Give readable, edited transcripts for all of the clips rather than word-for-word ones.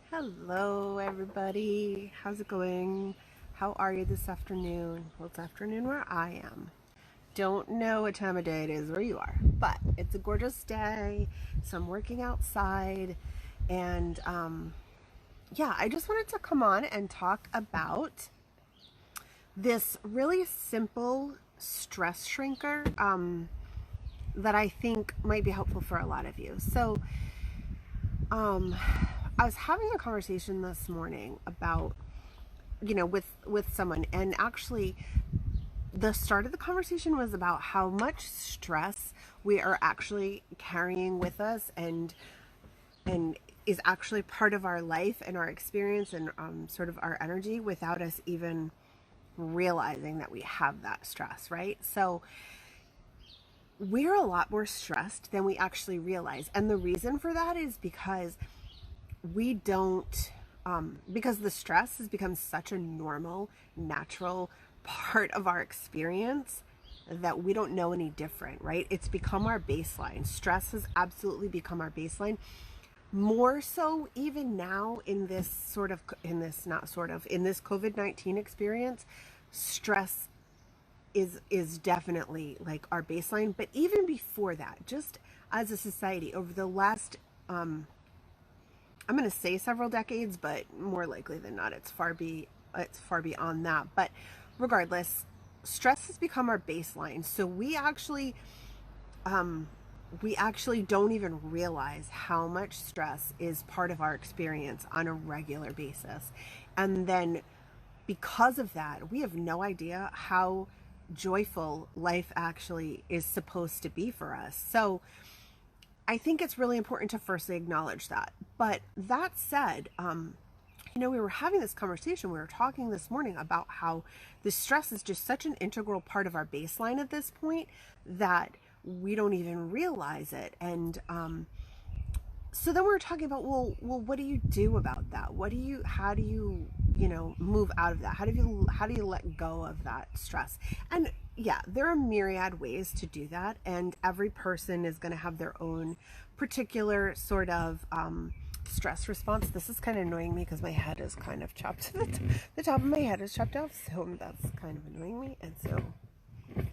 Hello everybody, how's it going? How are you this afternoon? Well, it's afternoon where I am. Don't know what time of day it is where you are, but it's a gorgeous day, so I'm working outside, and yeah, I just wanted to come on and talk about this really simple stress shrinker that I think might be helpful for a lot of you. So I was having a conversation this morning about, with someone, and actually the start of the conversation was about how much stress we are actually carrying with us and is actually part of our life and our experience and sort of our energy without us even realizing that we have that stress, right? So we're a lot more stressed than we actually realize. And the reason for that is because we don't, because the stress has become such a normal, natural part of our experience that we don't know any different, right? It's become our baseline. Stress has absolutely become our baseline. More so even now in this COVID-19 experience, stress is definitely like our baseline. But even before that, just as a society over the last I'm going to say several decades, but more likely than not it's far beyond that. But regardless, stress has become our baseline. So we actually don't even realize how much stress is part of our experience on a regular basis. And then because of that, we have no idea how joyful life actually is supposed to be for us. So I think it's really important to firstly acknowledge that. But that said, we were having this conversation, we were talking this morning about how the stress is just such an integral part of our baseline at this point that we don't even realize it. And so then we were talking about, well, what do you do about that? How do you, move out of that? How do you let go of that stress? And yeah, there are myriad ways to do that. And every person is going to have their own particular sort of stress response. This is kind of annoying me because my head is kind of chopped. The top of my head is chopped off. So that's kind of annoying me. And so,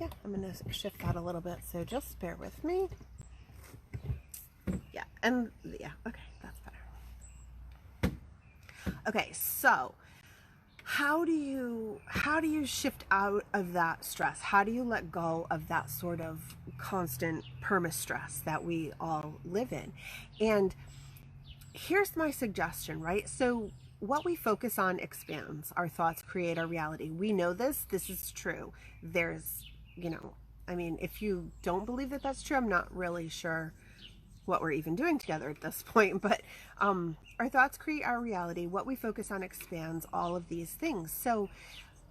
yeah, I'm going to shift that a little bit. So just bear with me. Yeah, and yeah, okay, that's better. Okay, so how do you shift out of that stress? How do you let go of that sort of constant perma-stress that we all live in? And here's my suggestion, right? So what we focus on expands. Our thoughts create our reality. We know this is true. There's, if you don't believe that that's true, I'm not really sure what we're even doing together at this point. But our thoughts create our reality. What we focus on expands all of these things. So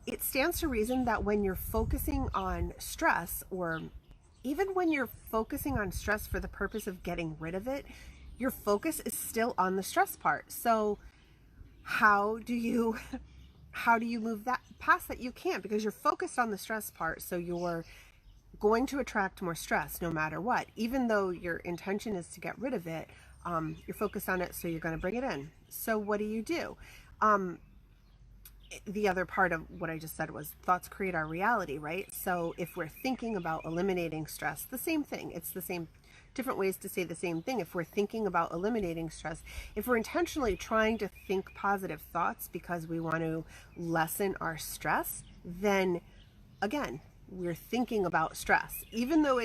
it stands to reason that when you're focusing on stress, or even when you're focusing on stress for the purpose of getting rid of it, your focus is still on the stress part. So how do you move that past that? You can't, because you're focused on the stress part. So you're going to attract more stress no matter what. Even though your intention is to get rid of it, you're focused on it, so you're going to bring it in. So what do? The other part of what I just said was thoughts create our reality, right? So if we're thinking about eliminating stress, the same thing. It's the same, different ways to say the same thing. If we're thinking about eliminating stress, if we're intentionally trying to think positive thoughts because we want to lessen our stress, then again, we're thinking about stress. Even though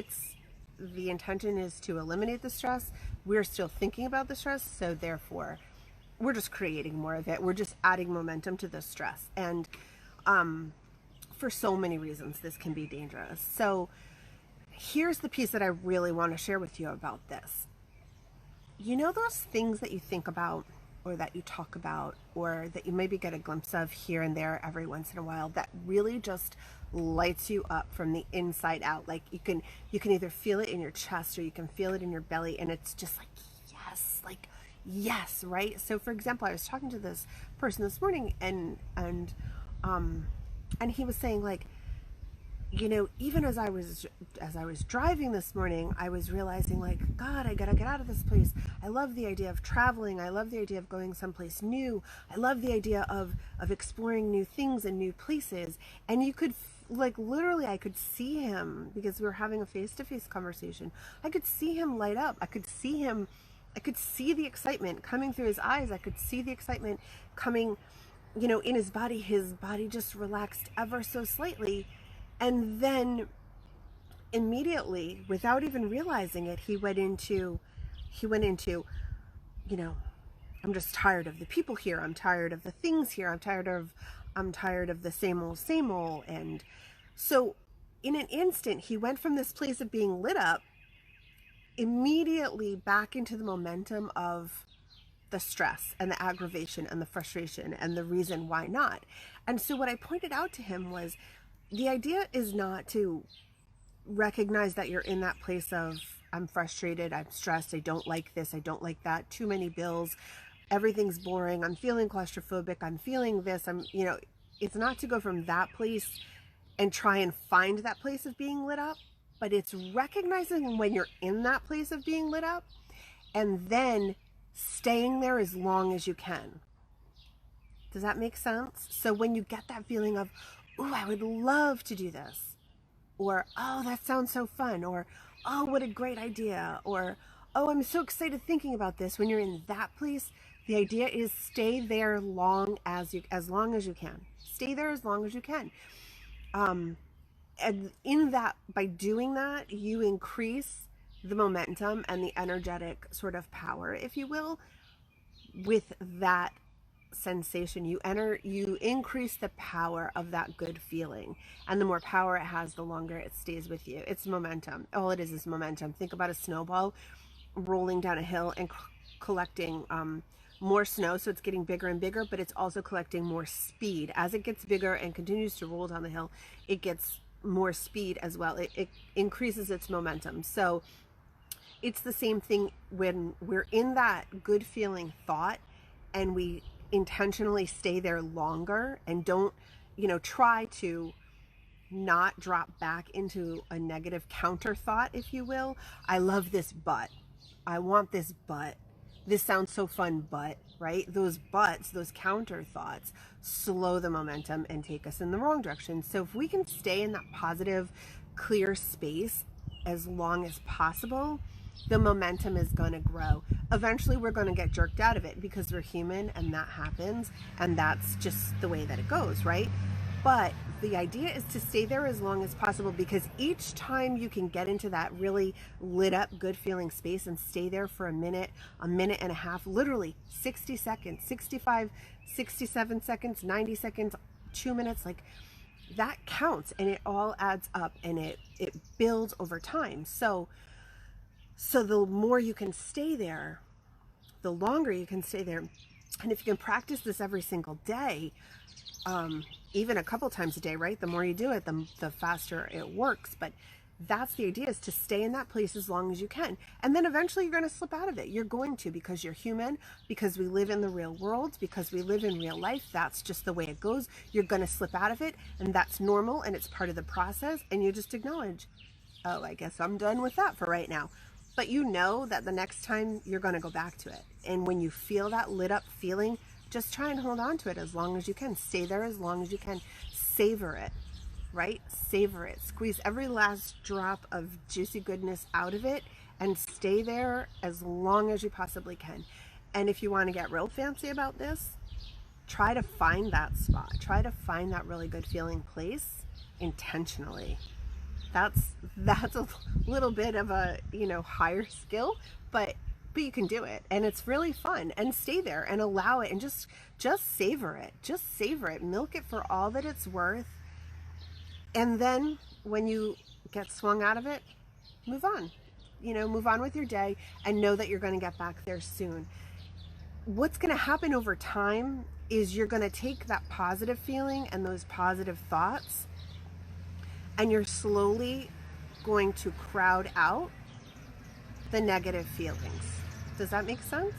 the intention is to eliminate the stress, we're still thinking about the stress. So therefore, we're just creating more of it. We're just adding momentum to the stress. And for so many reasons, this can be dangerous. So here's the piece that I really want to share with you about this. You know those things that you think about, or that you talk about, or that you maybe get a glimpse of here and there every once in a while, that really just lights you up from the inside out? Like you can either feel it in your chest or you can feel it in your belly, and it's just like, yes, like Yes, right? So for example, I was talking to this person this morning, and he was saying, like, even as I was driving this morning, I was realizing, like, God, I gotta get out of this place. I love the idea of traveling. I love the idea of going someplace new. I love the idea of exploring new things and new places. And you could, like, literally, I could see him, because we were having a face-to-face conversation. I could see him light up. I could see the excitement coming through his eyes. I could see the excitement coming, in his body. His body just relaxed ever so slightly. And then immediately, without even realizing it, he went into, I'm just tired of the people here. I'm tired of the things here. I'm tired of the same old. And so in an instant, he went from this place of being lit up immediately back into the momentum of the stress and the aggravation and the frustration and the reason why not. And so what I pointed out to him was, the idea is not to recognize that you're in that place of, I'm frustrated, I'm stressed, I don't like this, I don't like that, too many bills, everything's boring, I'm feeling claustrophobic, I'm feeling this, it's not to go from that place and try and find that place of being lit up, but it's recognizing when you're in that place of being lit up and then staying there as long as you can. Does that make sense? So when you get that feeling of, ooh, I would love to do this, or, oh, that sounds so fun, or, oh, what a great idea, or, oh, I'm so excited thinking about this. When you're in that place, the idea is stay there as long as you can. Stay there as long as you can. And in that, by doing that, you increase the momentum and the energetic sort of power, if you will, with that sensation. You increase the power of that good feeling, and the more power it has, the longer it stays with you. It's momentum. All it is momentum. Think about a snowball rolling down a hill and collecting more snow, so it's getting bigger and bigger, but it's also collecting more speed. As it gets bigger and continues to roll down the hill, it gets more speed as well. It increases its momentum. So it's the same thing when we're in that good feeling thought and we intentionally stay there longer and don't, try to not drop back into a negative counter thought, if you will. I love this, but I want this, but this sounds so fun, but, right? Those buts, those counter thoughts slow the momentum and take us in the wrong direction. So if we can stay in that positive, clear space as long as possible, the momentum is going to grow. Eventually we're going to get jerked out of it because we're human, and that happens, and that's just the way that it goes, right? But the idea is to stay there as long as possible, because each time you can get into that really lit up, good feeling space and stay there for a minute and a half, literally 60 seconds, 65, 67 seconds, 90 seconds, 2 minutes, like that counts, and it all adds up, and it builds over time. So the more you can stay there, the longer you can stay there. And if you can practice this every single day, even a couple times a day, right? The more you do it, the faster it works. But that's the idea, is to stay in that place as long as you can. And then eventually you're going to slip out of it. You're going to, because you're human, because we live in the real world, because we live in real life. That's just the way it goes. You're going to slip out of it, and that's normal, and it's part of the process. And you just acknowledge, oh, I guess I'm done with that for right now. But you know that the next time you're going to go back to it. And when you feel that lit up feeling, just try and hold on to it as long as you can. Stay there as long as you can. Savor it, right? Savor it. Squeeze every last drop of juicy goodness out of it and stay there as long as you possibly can. And if you want to get real fancy about this, try to find that spot. Try to find that really good feeling place intentionally. That's a little bit of a, higher skill, but you can do it, and it's really fun. And stay there and allow it, and just savor it. Just savor it. Milk it for all that it's worth. And then when you get swung out of it, move on. Move on with your day, and know that you're going to get back there soon. What's going to happen over time is you're going to take that positive feeling and those positive thoughts, and you're slowly going to crowd out the negative feelings. Does that make sense?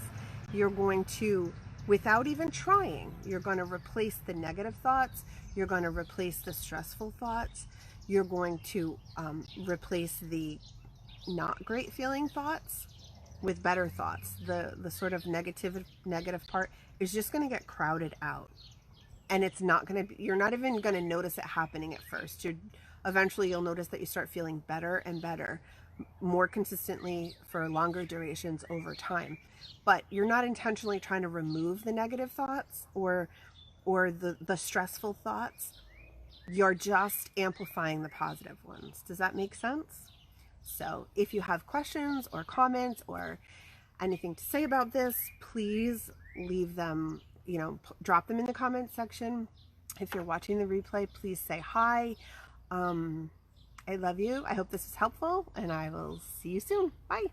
you're going to, without even trying, you're going to replace the negative thoughts. You're going to replace the stressful thoughts. You're going to replace the not great feeling thoughts with better thoughts. The sort of negative part is just going to get crowded out. And it's not going to be, you're not even going to notice it happening at first. Eventually you'll notice that you start feeling better and better, more consistently for longer durations over time. But you're not intentionally trying to remove the negative thoughts or the stressful thoughts. You're just amplifying the positive ones. Does that make sense? So if you have questions or comments or anything to say about this, please leave them, drop them in the comment section. If you're watching the replay, please say hi. I love you. I hope this is helpful, and I will see you soon. Bye.